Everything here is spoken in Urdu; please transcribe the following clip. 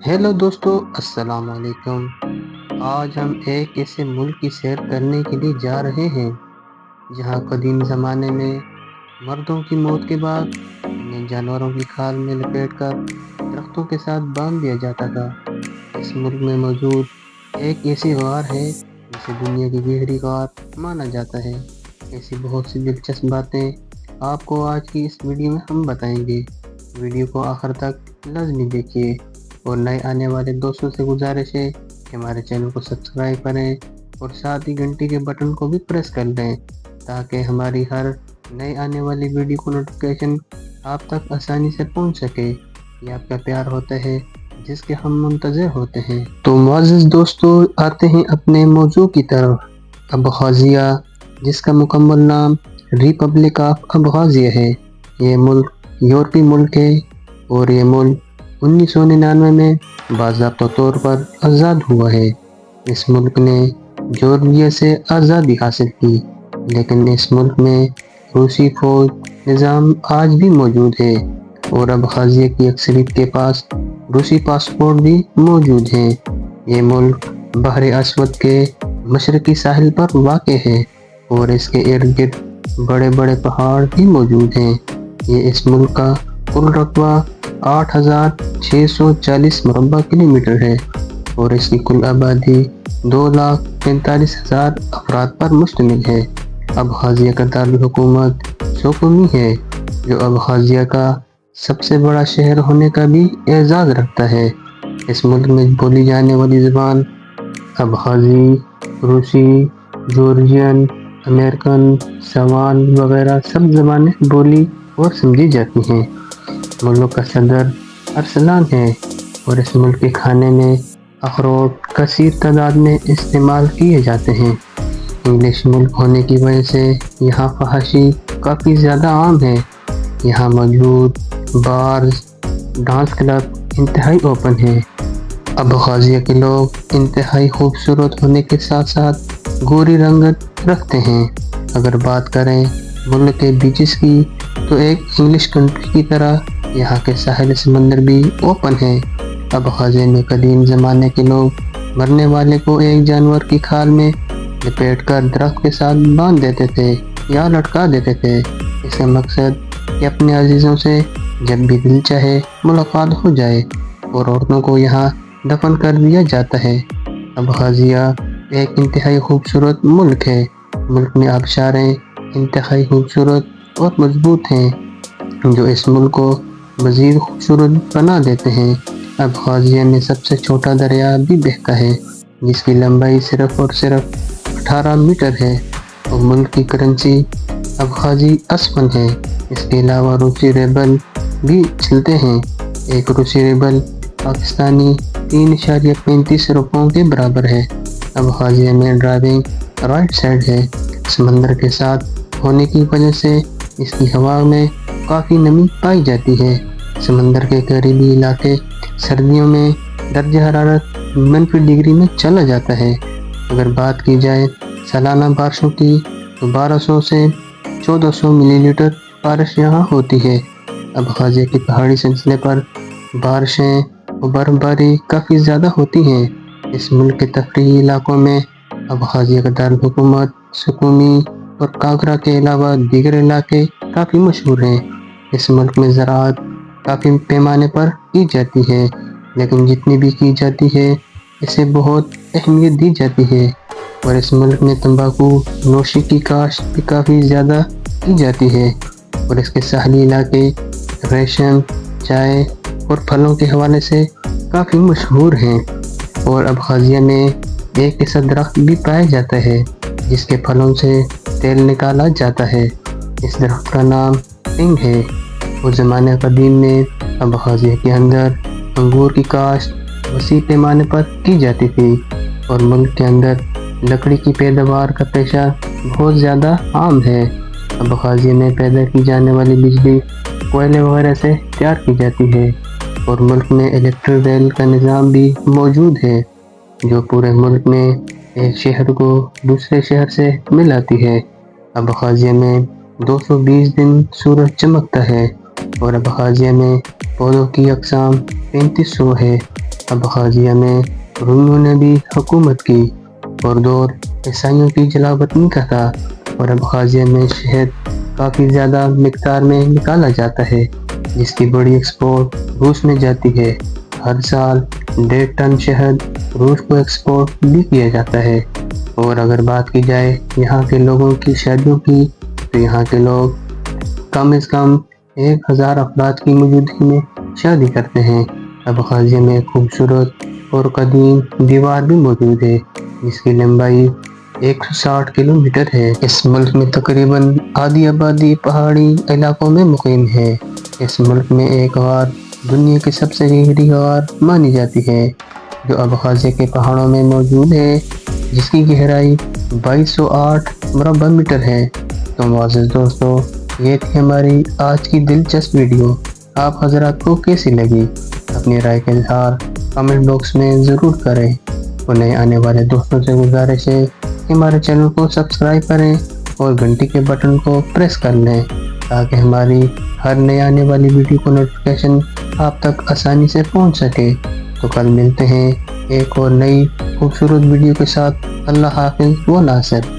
ہیلو دوستو، السلام علیکم۔ آج ہم ایک ایسے ملک کی سیر کرنے کے لیے جا رہے ہیں جہاں قدیم زمانے میں مردوں کی موت کے بعد انہیں جانوروں کی کھال میں لپیٹ کر درختوں کے ساتھ باندھ دیا جاتا تھا۔ اس ملک میں موجود ایک ایسی غار ہے جسے دنیا کی گہری غار مانا جاتا ہے۔ ایسی بہت سی دلچسپ باتیں آپ کو آج کی اس ویڈیو میں ہم بتائیں گے۔ ویڈیو کو آخر تک لازمی دیکھیے اور نئے آنے والے دوستوں سے گزارش ہے کہ ہمارے چینل کو سبسکرائب کریں اور ساتھ ہی گھنٹی کے بٹن کو بھی پریس کر دیں تاکہ ہماری ہر نئے آنے والی ویڈیو کو نوٹیفیکیشن آپ تک آسانی سے پہنچ سکے۔ یہ آپ کا پیار ہوتا ہے جس کے ہم منتظر ہوتے ہیں۔ تو معزز دوستو، آتے ہیں اپنے موضوع کی طرف۔ ابخازیہ، جس کا مکمل نام ریپبلک آف ابخازیہ ہے، یہ ملک یورپی ملک ہے اور یہ ملک 1999 میں باضابطہ طور پر آزاد ہوا ہے۔ اس ملک نے جارجیا سے آزادی حاصل کی، لیکن اس ملک میں روسی فوج نظام آج بھی موجود ہے اور ابخازیہ کی اکثریت کے پاس روسی پاسپورٹ بھی موجود ہیں۔ یہ ملک بحر اسود کے مشرقی ساحل پر واقع ہے اور اس کے ارد گرد بڑے بڑے پہاڑ بھی موجود ہیں۔ یہ اس ملک کا کل رقبہ 8,640 مربع کلومیٹر ہے اور اس کی کل آبادی 2,45,000 افراد پر مشتمل ہے۔ ابخازیہ کا دارالحکومت سوکومی ہے، جو ابخازیہ کا سب سے بڑا شہر ہونے کا بھی اعزاز رکھتا ہے۔ اس ملک میں بولی جانے والی زبان ابخازی، روسی، جارجین، امریکن، سوان وغیرہ سب زبانیں بولی اور سمجھی جاتی ہیں۔ ملک کا صدر ارسلان ہے اور اس ملک کے کھانے میں اخروٹ کثیر تعداد میں استعمال کیے جاتے ہیں۔ انگلش ملک ہونے کی وجہ سے یہاں فحاشی کافی زیادہ عام ہے۔ یہاں موجود بارز، ڈانس کلب انتہائی اوپن ہیں۔ ابخازیہ کے لوگ انتہائی خوبصورت ہونے کے ساتھ ساتھ گوری رنگت رکھتے ہیں۔ اگر بات کریں ملک کے بیچز کی، تو ایک انگلش کنٹری کی طرح یہاں کے ساحل سمندر بھی اوپن ہے۔ ابخازیہ میں قدیم زمانے کے لوگ مرنے والے کو ایک جانور کی کھال میں لپیٹ کر درخت کے ساتھ باندھ دیتے تھے یا لٹکا دیتے تھے۔ اس کا مقصد کہ اپنے عزیزوں سے جب بھی دل چاہے ملاقات ہو جائے، اور عورتوں کو یہاں دفن کر دیا جاتا ہے۔ ابخازیہ ایک انتہائی خوبصورت ملک ہے۔ ملک میں آبشاریں انتہائی خوبصورت اور مضبوط ہیں، جو اس ملک کو مزید خوبصورت بنا دیتے ہیں۔ ابخازیہ میں سب سے چھوٹا دریا بھی بہتا ہے، جس کی لمبائی صرف اور صرف 18 میٹر ہے اور ملک کی کرنسی ابخازی اسمن ہے۔ اس کے علاوہ روسی ریبل بھی چلتے ہیں۔ ایک روسی ریبل پاکستانی 3.35 روپوں کے برابر ہے۔ ابخازیہ میں ڈرائیونگ رائٹ سائڈ ہے۔ سمندر کے ساتھ ہونے کی وجہ سے اس کی ہوا میں کافی نمی پائی جاتی ہے۔ سمندر کے قریبی علاقے سردیوں میں درجہ حرارت -ڈگری میں چلا جاتا ہے۔ اگر بات کی جائے سالانہ بارشوں کی، تو 1200 سے 1400 ملی لیٹر بارش یہاں ہوتی ہے۔ ابخازیہ کے پہاڑی سلسلے پر بارشیں اور برف باری کافی زیادہ ہوتی ہیں۔ اس ملک کے تفریحی علاقوں میں ابخازیہ کا دارالحکومت سوکومی اور کاغرا کے علاوہ دیگر علاقے کافی مشہور ہیں۔ اس ملک میں زراعت کافی پیمانے پر کی جاتی ہے، لیکن جتنی بھی کی جاتی ہے اسے بہت اہمیت دی جاتی ہے، اور اس ملک میں تمباکو نوشی کی کاشت بھی کافی زیادہ کی جاتی ہے، اور اس کے ساحلی علاقے ریشم، چائے اور پھلوں کے حوالے سے کافی مشہور ہیں۔ اور ابخازیہ میں ایک ایسا درخت بھی پایا جاتا ہے جس کے پھلوں سے تیل نکالا جاتا ہے۔ اس درخت کا نام پنگ ہے، اور زمانہ قدیم میں ابخازیہ کے اندر انگور کی کاشت وسیع پیمانے پر کی جاتی تھی، اور ملک کے اندر لکڑی کی پیداوار کا پیشہ بہت زیادہ عام ہے۔ ابخازیہ میں پیدا کی جانے والی بجلی کوئلے وغیرہ سے تیار کی جاتی ہے، اور ملک میں الیکٹرک ریل کا نظام بھی موجود ہے، جو پورے ملک میں ایک شہر کو دوسرے شہر سے ملاتی ہے۔ ابخازیہ میں 220 دن سورج چمکتا ہے، اور ابخازیہ میں پودوں کی اقسام 3500 ہے۔ ابخازیہ میں رومیوں نے بھی حکومت کی اور دور عیسائیوں کی جلاوطنی کا تھا، اور ابخازیہ میں شہد کافی زیادہ مقدار میں نکالا جاتا ہے، جس کی بڑی ایکسپورٹ روس میں جاتی ہے۔ ہر سال 1.5 ٹن شہد روس کو ایکسپورٹ بھی کیا جاتا ہے۔ اور اگر بات کی جائے یہاں کے لوگوں کی شادیوں کی، تو یہاں کے لوگ کم از کم 1000 افراد کی موجودگی میں شادی کرتے ہیں۔ ابخازیہ میں خوبصورت اور قدیم دیوار بھی موجود ہے، جس کی لمبائی 160 کلومیٹر ہے۔ اس ملک میں تقریباً آدھی آبادی پہاڑی علاقوں میں مقیم ہے۔ اس ملک میں ایک غار دنیا کی سب سے گہری غار مانی جاتی ہے، جو ابخازیہ کے پہاڑوں میں موجود ہے، جس کی گہرائی 2208 مربع میٹر ہے۔ تو معزز دوستو، یہ تھی ہماری آج کی دلچسپ ویڈیو۔ آپ حضرات کو کیسی لگی؟ اپنی رائے کا اظہار کمنٹ باکس میں ضرور کریں، اور نئے آنے والے دوستوں سے گزارش ہے کہ ہمارے چینل کو سبسکرائب کریں اور گھنٹی کے بٹن کو پریس کر لیں، تاکہ ہماری ہر نئے آنے والی ویڈیو کو نوٹیفیکیشن آپ تک آسانی سے پہنچ سکے۔ تو کل ملتے ہیں ایک اور نئی خوبصورت ویڈیو کے ساتھ۔ اللہ حافظ و ناصر۔